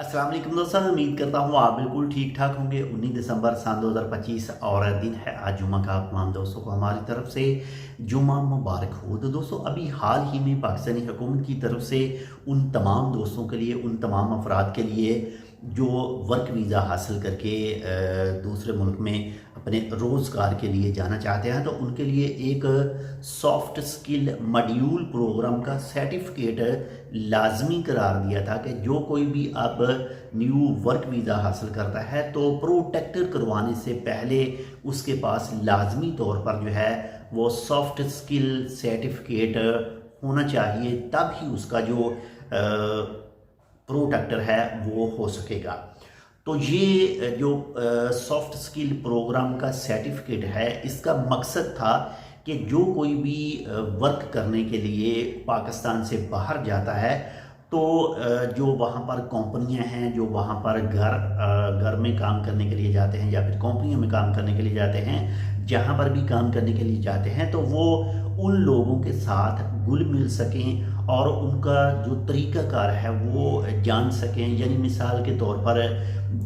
अस्सलाम वालेकुम दोस्तों, उम्मीद करता हूँ आप बिल्कुल ठीक ठाक होंगे। 19 दिसंबर सन 2025 और दिन है आज जुम्मा का। तमाम दोस्तों को हमारी तरफ से जुम्मा मुबारक हो। तो दोस्तों अभी हाल ही में पाकिस्तानी हुकूमत की तरफ से उन तमाम दोस्तों के लिए, उन तमाम अफराद के लिए जो वर्क वीज़ा हासिल करके दूसरे मुल्क में अपने रोज़गार के लिए जाना चाहते हैं, तो उनके लिए एक सॉफ्ट स्किल मॉड्यूल प्रोग्राम का सर्टिफिकेट लाजमी करार दिया था कि जो कोई भी अब न्यू वर्क वीज़ा हासिल करता है तो प्रोटेक्टर करवाने से पहले उसके पास लाजमी तौर पर जो है वो सॉफ्ट स्किल सर्टिफिकेट होना चाहिए, तब ही उसका जो प्रोटेक्टर है वो हो सकेगा। तो ये जो सॉफ्ट स्किल प्रोग्राम का सर्टिफिकेट है, इसका मकसद था कि जो कोई भी वर्क करने के लिए पाकिस्तान से बाहर जाता है तो जो वहाँ पर कंपनियां हैं, जो वहाँ पर घर में काम करने के लिए जाते हैं या फिर कंपनियों में काम करने के लिए जाते हैं, जहाँ पर भी काम करने के लिए जाते हैं, तो वो उन लोगों के साथ घुल मिल सकें और उनका जो तरीक़ाकार है वो जान सकें। यानी मिसाल के तौर पर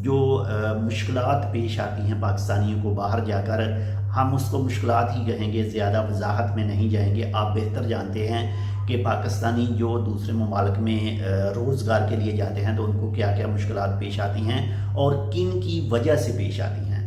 जो मुश्किलात पेश आती हैं पाकिस्तानियों को बाहर जाकर, हम उसको मुश्किलात ही कहेंगे, ज़्यादा वजाहत में नहीं जाएंगे। आप बेहतर जानते हैं कि पाकिस्तानी जो दूसरे ममालिक में रोज़गार के लिए जाते हैं तो उनको क्या क्या मुश्किलात पेश आती हैं और किन की वजह से पेश आती हैं।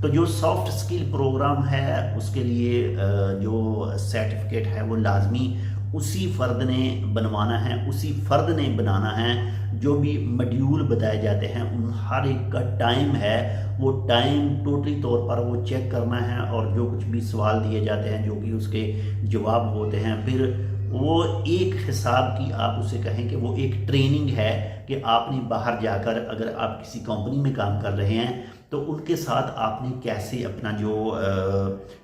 तो जो सॉफ्ट स्किल प्रोग्राम है उसके लिए जो सर्टिफिकेट है वो लाजमी उसी फ़र्द ने बनवाना है, उसी फ़र्द ने बनाना है। जो भी मॉड्यूल बताए जाते हैं उन हर एक का टाइम है, वो टाइम टोटली तौर पर वो चेक करना है और जो कुछ भी सवाल दिए जाते हैं, जो कि उसके जवाब होते हैं, फिर वो एक हिसाब की आप उसे कहें कि वो एक ट्रेनिंग है कि आपने बाहर जाकर अगर आप किसी कंपनी में काम कर रहे हैं तो उनके साथ आपने कैसे अपना जो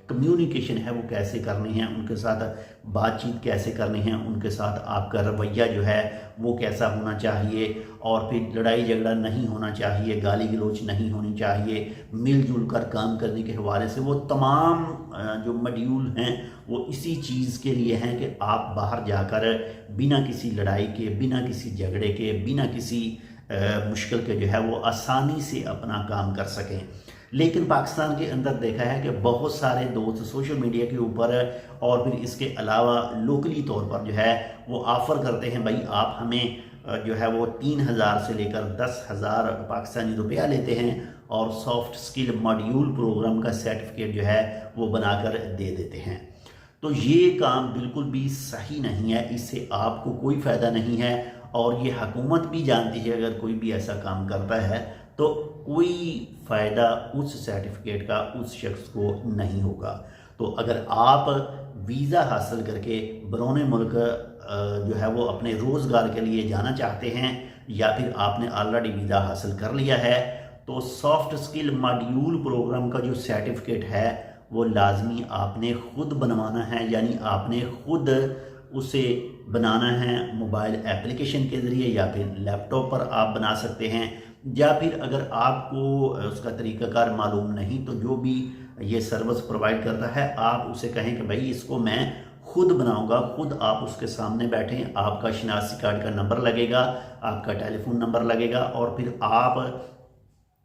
कम्युनिकेशन है वो कैसे करनी है, उनके साथ बातचीत कैसे करनी है, उनके साथ आपका रवैया जो है वो कैसा होना चाहिए, और फिर लड़ाई झगड़ा नहीं होना चाहिए, गाली गलौज नहीं होनी चाहिए, मिलजुल कर काम करने के हवाले से। वो तमाम जो मॉड्यूल हैं वो इसी चीज़ के लिए हैं कि आप बाहर जाकर बिना किसी लड़ाई के, बिना किसी झगड़े के, बिना किसी मुश्किल के जो है वो आसानी से अपना काम कर सकें। लेकिन पाकिस्तान के अंदर देखा है कि बहुत सारे दोस्त सोशल मीडिया के ऊपर और फिर इसके अलावा लोकली तौर पर जो है वो ऑफ़र करते हैं, भाई आप हमें जो है वो 3,000 से लेकर 10,000 पाकिस्तानी रुपया लेते हैं और सॉफ्ट स्किल मॉड्यूल प्रोग्राम का सर्टिफिकेट जो है वो बनाकर दे देते हैं। तो ये काम बिल्कुल भी सही नहीं है, इससे आपको कोई फ़ायदा नहीं है और ये हुकूमत भी जानती है अगर कोई भी ऐसा काम करता है तो कोई फ़ायदा उस सर्टिफिकेट का उस शख्स को नहीं होगा। तो अगर आप वीज़ा हासिल करके बरौने मुल्क जो है वो अपने रोज़गार के लिए जाना चाहते हैं या फिर आपने ऑलरेडी वीज़ा हासिल कर लिया है, तो सॉफ्ट स्किल मॉड्यूल प्रोग्राम का जो सर्टिफिकेट है वो लाजमी आपने ख़ुद बनवाना है। यानी आपने ख़ुद उसे बनाना है मोबाइल एप्लीकेशन के ज़रिए या फिर लैपटॉप पर आप बना सकते हैं, या फिर अगर आपको उसका तरीक़ाकार मालूम नहीं तो जो भी ये सर्विस प्रोवाइड करता है आप उसे कहें कि भाई इसको मैं खुद बनाऊंगा। खुद आप उसके सामने बैठें, आपका शनाख्ती कार्ड का नंबर लगेगा, आपका टेलीफोन नंबर लगेगा और फिर आप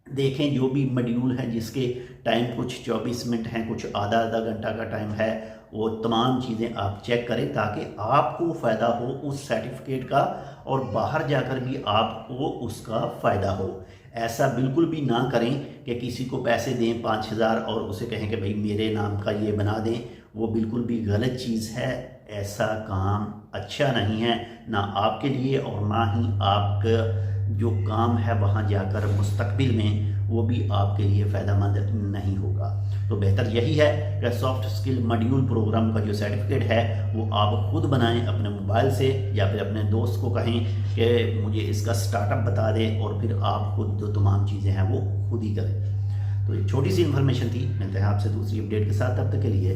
देखें जो भी मॉड्यूल है जिसके टाइम कुछ 24 मिनट हैं, कुछ आधा आधा घंटा का टाइम है, वो तमाम चीज़ें आप चेक करें ताकि आपको फ़ायदा हो उस सर्टिफिकेट का और बाहर जाकर भी आपको उसका फ़ायदा हो। ऐसा बिल्कुल भी ना करें कि किसी को पैसे दें 5,000 और उसे कहें कि भाई मेरे नाम का ये बना दें, वो बिल्कुल भी गलत चीज़ है। ऐसा काम अच्छा नहीं है, ना आपके लिए और ना ही आपका जो काम है वहाँ जाकर मुस्तकबिल में वो भी आपके लिए फ़ायदेमंद नहीं होगा। तो बेहतर यही है कि सॉफ्ट स्किल मॉड्यूल प्रोग्राम का जो सर्टिफिकेट है वो आप ख़ुद बनाएं अपने मोबाइल से, या फिर अपने दोस्त को कहें कि मुझे इसका स्टार्टअप बता दें और फिर आप खुद जो तमाम चीज़ें हैं वो खुद ही करें। तो एक छोटी सी इन्फॉर्मेशन थी, मिलते हैं आपसे दूसरी अपडेट के साथ, तब तक के लिए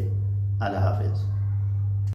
अल्लाह हाफ़िज़।